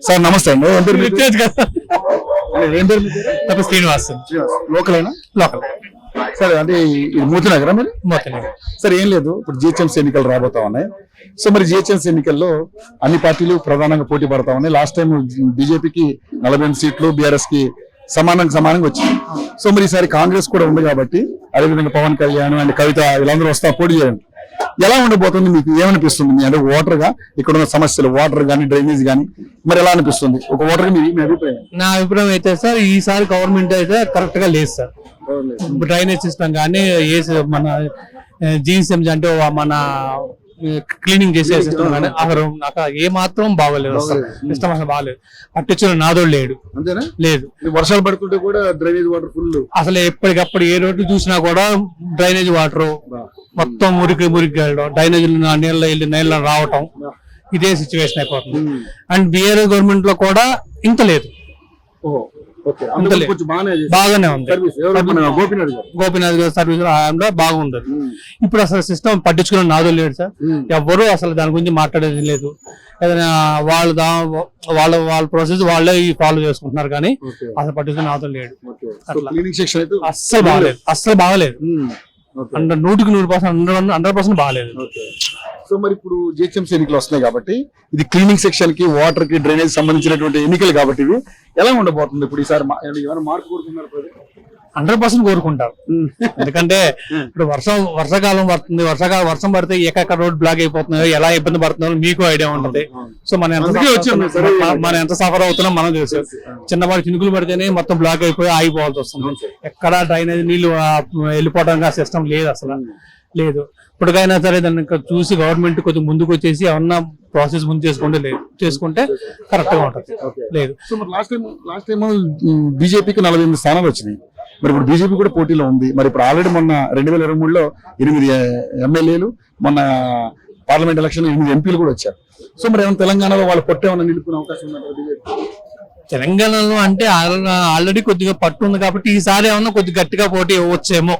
Sir నమస్తే అండి. Srinivas లోకలేనా? Local సరే, అంటే ఇది మూర్తినగరా మీరు? సరే, ఏం లేదు, ఇప్పుడు జిహెచ్ఎంసీ ఎన్నికలు రాబోతా ఉన్నాయి. సో మరి జిహెచ్ఎంసీ ఎన్నికల్లో అన్ని పార్టీలు ప్రధానంగా పోటీ పడతా ఉన్నాయి. లాస్ట్ టైం బీజేపీకి 48 సీట్లు, బీఆర్ఎస్ కి సమానంగా వచ్చింది. సో మరి ఈసారి కాంగ్రెస్ కూడా ఉంది కాబట్టి, అదేవిధంగా పవన్ కళ్యాణ్ అండ్ కవిత వీళ్ళందరూ వస్తా పోటీ చేయండి. ఎలా ఉండబోతుంది, మీకు ఏమనిపిస్తుంది? మీ అంటే ఓటర్ గా ఇక్కడ ఉన్న సమస్యలు, వాటర్ గానీ, డ్రైనేజ్ గానీ, మరి ఎలా అనిపిస్తుంది ఒక ఓటర్ గా? మీ అభిప్రాయం? నా అభిప్రాయం అయితే సార్, ఈసారి గవర్నమెంట్ అయితే కరెక్ట్ గా లేదు సార్. డ్రైనేజ్ సిస్టమ్ కానీ, మన జీఎస్ఎం అంటే మన క్లీనింగ్ చేసే సిస్టమ్ కానీ అసలు నాకు ఏ మాత్రం బాగోలేదు. అసలు సిస్టమ్ అసలు బాగలేదు. పట్టించిన నాదోడు లేదు. వర్షాలు పడుతుంటే కూడా డ్రైనేజ్ వాటర్ ఫుల్. అసలు ఎప్పటికప్పుడు ఏ రోడ్డు చూసినా కూడా డ్రైనేజ్ వాటర్ మొత్తం మురికి వెళ్ళడం, డ్రైనేజ్ నీళ్ళ రావటం, ఇదే సిచ్యువేషన్ అయిపోతుంది. అండ్ బీఆర్ఎస్ గవర్నమెంట్ లో కూడా ఇంత లేదు, బాగానే ఉంది. గోపీనాథ్ గారి సర్వీస్ బాగుండదు. ఇప్పుడు అసలు సిస్టమ్ పట్టించుకునే నాదో లేడు సార్. ఎవ్వరూ అసలు దాని గురించి మాట్లాడేది లేదు. ఏదైనా వాళ్ళ ప్రాసెస్ వాళ్ళే ఫాలో చేసుకుంటున్నారు కానీ అసలు పట్టించుకునే నాదో లేడు. అస్సలు బాగలేదు. 100% బాగాలేదు. సో మరి ఇప్పుడు జిహెచ్ఎంసీ ఎన్నికలు వస్తున్నాయి కాబట్టి, ఇది క్లీనింగ్ సెక్షన్ కి, వాటర్ కి, డ్రైనేజ్ సంబంధించినటువంటి ఎన్నికలు కాబట్టి ఇవి ఎలా ఉండబోతుంది? ఇప్పుడు ఈసారి మార్పు కోరుకున్నారు? 100% కోరుకుంటారు. ఎందుకంటే ఇప్పుడు వర్షాకాలం పడుతుంది. వర్షం పడితే ఎక్కడ రోడ్ బ్లాక్ అయిపోతున్నాయో, ఎలా ఇబ్బంది పడుతున్నారో మీకు ఐడియా ఉంటుంది. సో మనం ఎంత సఫర్ అవుతున్నాం మనం తెలుసు. చిన్నపాటి చినుకులు పడితేనే మొత్తం బ్లాక్ అయిపోయి ఆగిపోవాల్సి వస్తుంది. ఎక్కడ డ్రైనేజ్ నీళ్లు వెళ్ళిపోవడానికి ఆ సిస్టమ్ లేదు, అసలు లేదు. ఇప్పటికైనా సరే దాన్ని చూసి గవర్నమెంట్ కొంచెం ముందుకు వచ్చేసి ఏమన్నా ప్రాసెస్ ముందు చేసుకుంటే కరెక్ట్ గా ఉంటుంది. లేదు. సో మరి లాస్ట్ టైం బీజేపీకి 48 స్థానాలు వచ్చినాయి. మరి ఇప్పుడు బీజేపీ కూడా పోటీలో ఉంది. మరి ఇప్పుడు ఆల్రెడీ మొన్న 2023లో 8 ఎమ్మెల్యేలు, మొన్న పార్లమెంట్ ఎలక్షన్ 8 ఎంపీలు కూడా వచ్చారు. సో మరి ఏమైనా తెలంగాణలో వాళ్ళు పొట్టేమన్నా నిలుపుకునే అవకాశం ఉందా బీజేపీ? తెలంగాణలో అంటే ఆల్రెడీ కొద్దిగా పట్టు ఉంది కాబట్టి ఈసారి ఏమన్నా కొద్దిగా గట్టిగా పోటీ ఇవ్వచ్చేమో,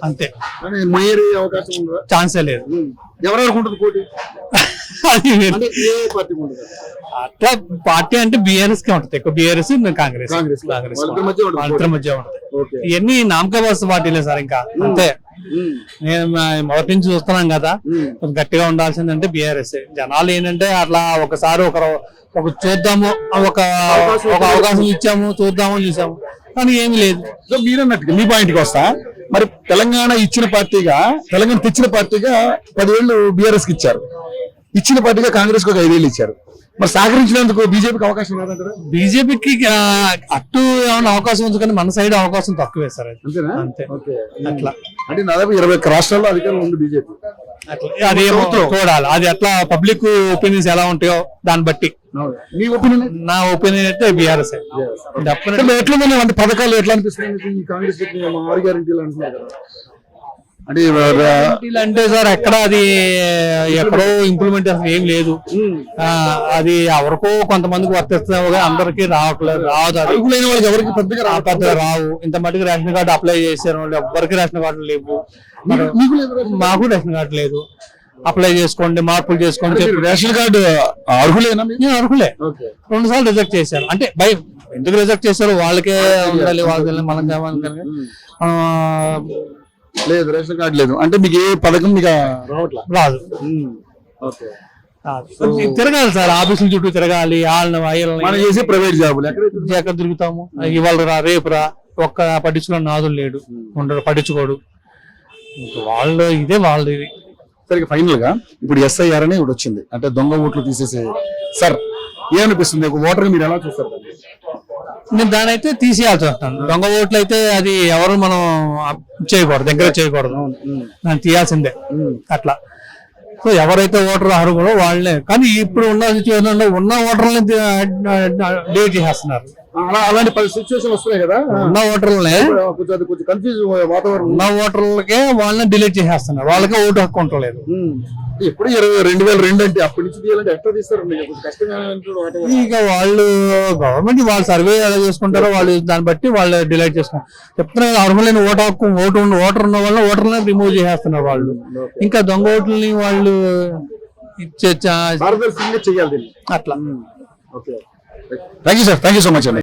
అంతే. ఛాన్సే లేదు. ఎవరెవరికి ఉంటుంది పోటీ? అట్లా పార్టీ అంటే బీఆర్ఎస్ కి ఉంటుంది ఎక్కువ. బీఆర్ఎస్, కాంగ్రెస్ మధ్య ఉంటుంది. ఇవన్నీ నామకావాస పార్టీలే సార్, ఇంకా అంతే. నేను మొదటి నుంచి చూస్తున్నాం కదా, గట్టిగా ఉండాల్సిందంటే బీఆర్ఎస్. జనాలు ఏంటంటే అట్లా ఒకసారి ఒక చూద్దాము, ఒక అవకాశం ఇచ్చాము, చూసాము, కానీ ఏమి లేదు. సో మీరు అన్నట్టుగా మీ పాయింట్కి వస్తా, మరి తెలంగాణ తెచ్చిన పార్టీగా 10 ఏళ్ళు బీఆర్ఎస్ కి ఇచ్చారు. ఇచ్చిన పార్టీగా కాంగ్రెస్ కు 5 ఏళ్ళు ఇచ్చారు. మరి సహకరించినందుకు బీజేపీకి అవకాశం లేదంటారా? బీజేపీకి అటు ఏమైనా అవకాశం ఉంది కానీ మన సైడ్ అవకాశం తక్కువే సార్. అంతే. అట్లా అంటే దాదాపు 21 రాష్ట్రాల్లో అధికారం ఉంది బీజేపీ. అది చూడాలి, అది ఎట్లా పబ్లిక్ ఒపీనియన్స్ ఎలా ఉంటాయో దాన్ని బట్టి. నా ఒపీనియన్ అయితే బీఆర్ఎస్. ఎట్లా అంటే పథకాలు ఎట్లా అనిపిస్తుంది కాంగ్రెస్? 6 గ్యారెంటీలు అంటున్నారు కదా. అంటే సార్ ఎక్కడ అది ఎక్కడో ఇంప్లిమెంట్ ఏం లేదు. అది ఎవరికో కొంతమందికి వర్తిస్తుంది, అందరికి రాదు. ఎవరికి పెద్దగా రావు. ఇంత మటుకు రేషన్ కార్డు అప్లై చేశారు వాళ్ళు, ఎవరికి రేషన్ కార్డు లేవు. మాకు రేషన్ కార్డు లేదు. అప్లై చేసుకోండి, మార్పులు చేసుకోండి. రేషన్ కార్డు అర్హులేనా? అర్హులే. 2 సార్లు రిజెక్ట్ చేశారు. అంటే ఎందుకు రిజెక్ట్ చేశారు? వాళ్ళకే ఉండాలి, వాళ్ళకి మనం కావాలి. లేదు, రేషన్ కార్డు లేదు అంటే మీకు ఏ పథకం మీకు రాదు. తిరగాలి సార్, ఆఫీసుల చుట్టూ తిరగాలి. మనం చేసే ప్రైవేట్ జాబులు ఎక్కడ తిరుగుతాము? ఇవాళ రేపు ఒక్క పట్టించుకున్న నాదులు లేడు, ఉండడు, పట్టించుకోడు. వాళ్ళు ఇది. సరిగ్గా ఫైనల్ గా ఇప్పుడు ఎస్ఐఆర్ అని ఇప్పుడు వచ్చింది, అంటే దొంగ ఓట్లు తీసేసే. సార్ ఏమనిపిస్తుంది ఒక ఓటర్ మీరు ఎలా చూస్తారు? నేను దాని అయితే తీసేయాల్సి వస్తాను. దొంగ ఓట్లు అయితే అది ఎవరు మనం చేయకూడదు, దగ్గర చేయకూడదు, దాన్ని తీయాల్సిందే. అట్లా. సో ఎవరైతే ఓటర్ అర్హులో వాళ్ళే. కానీ ఇప్పుడు ఉన్న సిచ్యువేషన్ లో ఉన్న ఓటర్లని డిలీట్ చేసేస్తున్నారు. అలాంటి సిచ్యువేషన్ వస్తున్నాయి కదా. ఉన్న ఓటర్లనే ఉన్న ఓటర్లకే వాళ్ళని డిలీట్ చేసేస్తున్నారు. వాళ్ళకే ఓటు హక్కు ఉండలేదు. ఎప్పుడు 2002 అంటే అప్పటి నుంచి తీయాలంటే ఎట్లా తీస్తారు? ఇక వాళ్ళు గవర్నమెంట్ వాళ్ళు సర్వే ఎలా చేసుకుంటారో వాళ్ళు దాన్ని బట్టి వాళ్ళు డిలీట్ చేసుకుంటారు. చెప్తున్నారు అర్హులైన ఓటు హక్కు ఓటర్ ఉన్న వాళ్ళని ఓటర్లను రిమూవ్ చేసేస్తున్నారు వాళ్ళు. ఇంకా దొంగ ఓట్లని వాళ్ళు చేయాలి అట్లా. Thank you sir, thank you so much అండి.